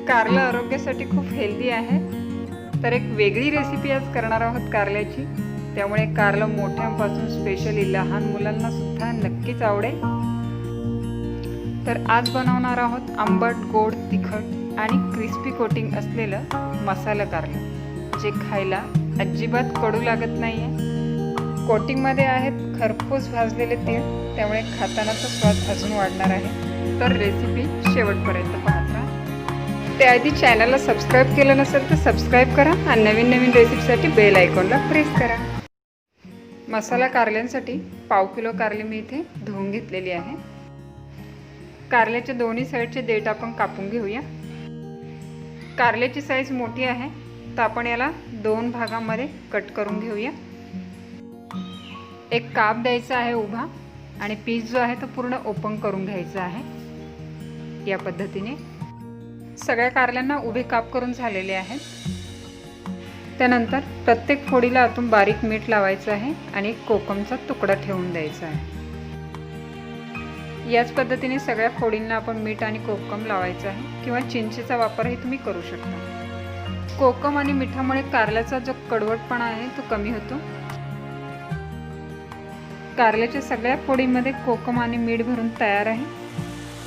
कारलं आरोग्यासाठी खूप हेल्दी आहे, तर एक वेगळी रेसिपी आज करणार आहोत कारल्याची. त्यामुळे कारलं मोठ्यांपासून स्पेशली लहान मुलांना सुद्धा नक्कीच आवडेल. तर आज बनवणार आहोत आंबट, गोड, तिखट आणि क्रिस्पी कोटिंग असलेलं मसाला कारलं, जे खायला अजिबात कडू लागत नाही आहे. कोटिंगमध्ये आहेत खरपूस भाजलेले तीळ, त्यामुळे खातानाचा स्वाद अजून वाढणार आहे. तर रेसिपी शेवटपर्यंत पाहत राहा. त्याआधी चॅनलला सबस्क्राईब केलं नसेल तर सबस्क्राईब करा आणि नवीन नवीन रेसिपीसाठी बेल आयकॉनला प्रेस करा. मसाला कारल्यांसाठी 1/2 किलो कारले मी इथे धुवून घेतलेली आहे. कारल्याच्या दोन्ही साईडचे देठ आपण कापून घेऊया. कारल्याची साईज मोठी आहे, तर आपण याला 2 भागांमध्ये कट करून घेऊया. एक काप द्यायचा आहे उभा आणि पीस जो आहे तो पूर्ण ओपन करून घ्यायचा आहे. या पद्धतीने सगळ्या कारल्यांना उभे काप करून झालेले आहेत. त्यानंतर प्रत्येक फोडीला आतून बारीक मीठ लावायचं आहे आणि एक कोकमचा तुकडा ठेवून द्यायचा आहे. याच पद्धतीने सगळ्या फोडींना आपण मीठ आणि कोकम लावायचं आहे, किंवा चिंचेचा वापरही तुम्ही करू शकता. कोकम आणि मिठामुळे कारल्याचा जो कडवटपणा आहे तो कमी होतो. कारल्याच्या सगळ्या फोडींमध्ये कोकम आणि मीठ भरून तयार आहे.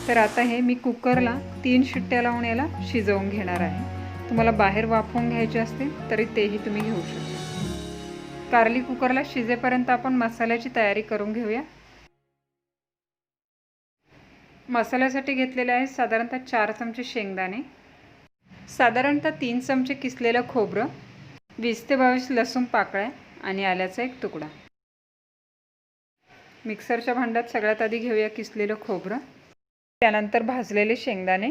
तर आता हे मी कुकरला 3 शिट्ट्या लावून याला शिजवून घेणार आहे. तुम्हाला बाहेर वाफवून घ्यायचे असतील तरी तेही तुम्ही घेऊ शकता. कारली कुकरला शिजेपर्यंत आपण मसाल्याची तयारी करून घेऊया. मसाल्यासाठी घेतलेले आहे साधारणतः 4 चमचे शेंगदाणे, साधारणतः 3 चमचे किसलेलं खोबरं, 20 ते 22 लसूण पाकळ्या आणि आल्याचा एक तुकडा. मिक्सरच्या भांड्यात सगळ्यात आधी घेऊया किसलेलं खोबरं, त्यानंतर भाजलेले शेंगदाणे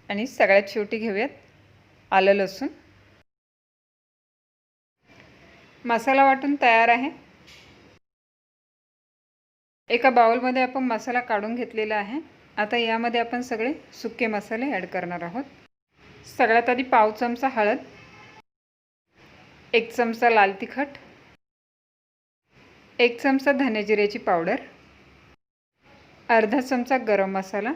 आणि सगळ्यात शेवटी घेऊयात आलं लसूण. मसाला वाटून तयार आहे. एका बाउलमध्ये आपण मसाला काढून घेतलेला आहे. आता यामध्ये आपण सगळे सुके मसाले ॲड करणार आहोत. सगळ्यात आधी 1/2 चमचा हळद, 1 चमचा लाल तिखट, 1 चमचा धने जिऱ्याची पावडर, अर्धा चमचा गरम मसाला,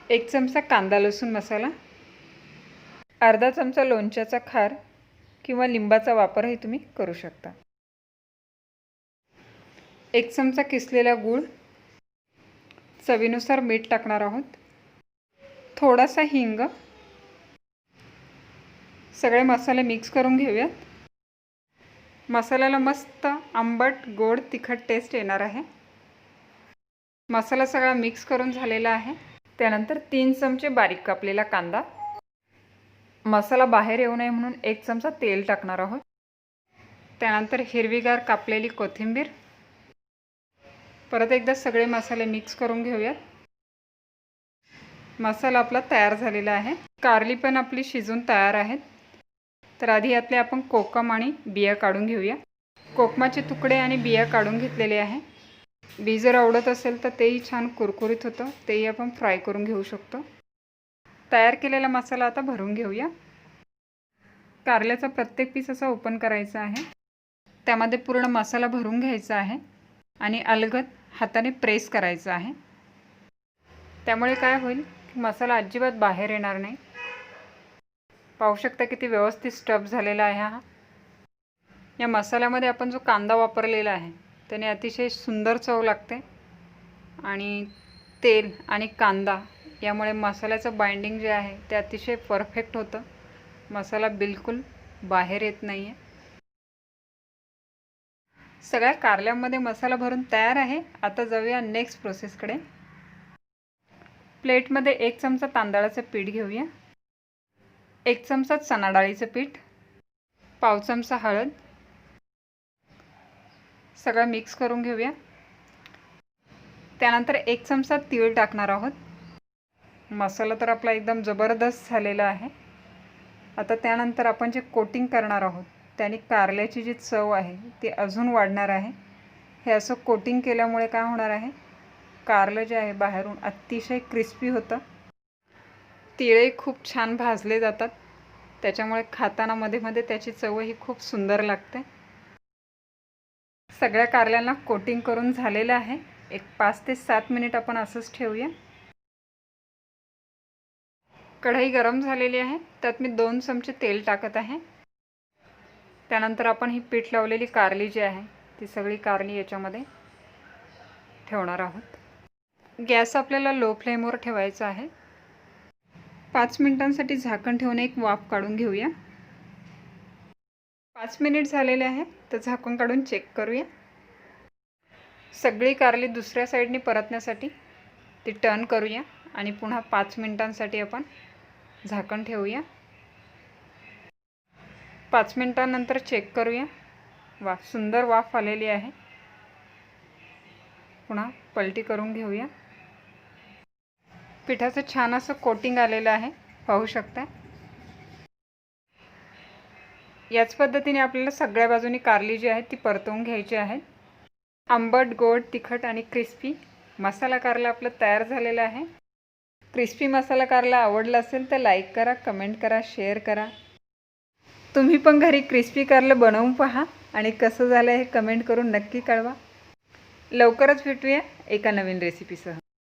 1 चमचा कांदा लसूण मसाला, अर्धा चमचा लोणच्याचा खार किंवा लिंबाचा वापरही तुम्ही करू शकता, 1 चमचा किसलेला गूळ, चवीनुसार मीठ टाकणार आहोत, थोडासा हिंग. सगळे मसाले मिक्स करून घेऊयात. मसाल्याला मस्त आंबट, गोड, तिखट टेस्ट येणार आहे. मसाला सगळा मिक्स करून झालेला आहे. त्यानंतर 3 चमचे बारीक कापलेला कांदा, मसाला बाहेर येऊ नये म्हणून 1 चमचा तेल टाकणार आहोत. त्यानंतर हिरवीगार कापलेली कोथिंबीर. परत एकदा सगळे मसाले मिक्स करून घेऊयात. मसाला आपला तयार झालेला आहे. कारली पण आपली शिजून तयार आहेत. तर आधी यातले आपण कोकम आणि बिया काढून घेऊया. कोकमाचे तुकडे आणि बिया काढून घेतलेले आहे. बी जर आवडत असेल तर तेही छान कुरकुरीत होतं, तेही आपण फ्राय करून घेऊ शकतो. तयार केलेला मसाला आता भरून घेऊया. कारल्याचा प्रत्येक पीस असा ओपन करायचा आहे, त्यामध्ये पूर्ण मसाला भरून घ्यायचा आहे आणि अलगद हाताने प्रेस करायचा आहे. त्यामुळे काय होईल की मसाला अजिबात बाहेर येणार नाही. पाहू शकता किती व्यवस्थित स्टफ झालेला आहे हा. या मसाल्यामध्ये आपण जो कांदा वापरलेला आहे त्याने अतिशय सुंदर चव लागते आणि तेल आणि कांदा यामुळे मसाल्याचं बाइंडिंग जे आहे ते अतिशय परफेक्ट होतं. मसाला बिलकुल बाहेर येत नाही आहे. सगळ्या कारल्यामध्ये मसाला भरून तयार आहे. आता जाऊया नेक्स्ट प्रोसेसकडे. प्लेटमध्ये 1 चमचा तांदळाचं पीठ घेऊया, 1 चमचा चणा डाळीचं पीठ, 1/2 चमचा हळद. सगळं मिक्स करून घेऊया. त्यानंतर 1 चमचा तीळ टाकणार आहोत. मसाला तर आपला एकदम जबरदस्त झालेला आहे. आता त्यानंतर आपण जे कोटिंग करणार आहोत त्याने कारल्याची जी चव आहे ती अजून वाढणार आहे. हे असं कोटिंग केल्यामुळे काय होणार आहे, कारलं जे आहे बाहेरून अतिशय क्रिस्पी होतं. तिळही खूप छान भाजले जातात, त्याच्यामुळे खाताना मध्ये मध्ये त्याची चवही खूप सुंदर लागते. सगळ्या कारल्यांना कोटिंग करून झालेलं आहे. एक 5 ते 7 मिनिट आपण असंच ठेवूया. कढई गरम झालेली आहे, त्यात मी 2 चमचे तेल टाकत आहे. त्यानंतर आपण ही पीठ लावलेली कारली जी आहे ती सगळी कारली याच्यामध्ये ठेवणार आहोत. गॅस आपल्याला लो फ्लेमवर ठेवायचा आहे. 5 मिनिटांसाठी झाकण ठेवून एक वाफ काढून घेऊया. 5 मिनिट झालेले आहे, तर झाकण काढून चेक करूया. सगळी कारली दुसऱ्या साईडने परतण्यासाठी ती टर्न करूया आणि पुन्हा 5 मिनिटांसाठी आपण झाकण ठेवूया. 5 मिनिटांनंतर चेक करूया. सुंदर वाफ आलेली आहे. पुन्हा पलटी करून घेऊया. पिठाचं छान असं कोटिंग आलेलं आहे, पाहू शकता. याच पद्धतीने आपल्याला सगळ्या बाजूनी कारली जी आहे ती परतवून घ्यायची आहे. आंबट, गोड, तिखट आणि क्रिस्पी मसाला कारला आपला तयार झालेला आहे. क्रिस्पी मसाला कारला आवडला असेल तर लाईक करा, कमेंट करा, शेअर करा. तुम्ही पण घरी क्रिस्पी कारलं बनवून पहा आणि कसं झालं हे कमेंट करून नक्की कळवा. लवकरच भेटूया एका नवीन रेसिपीसह.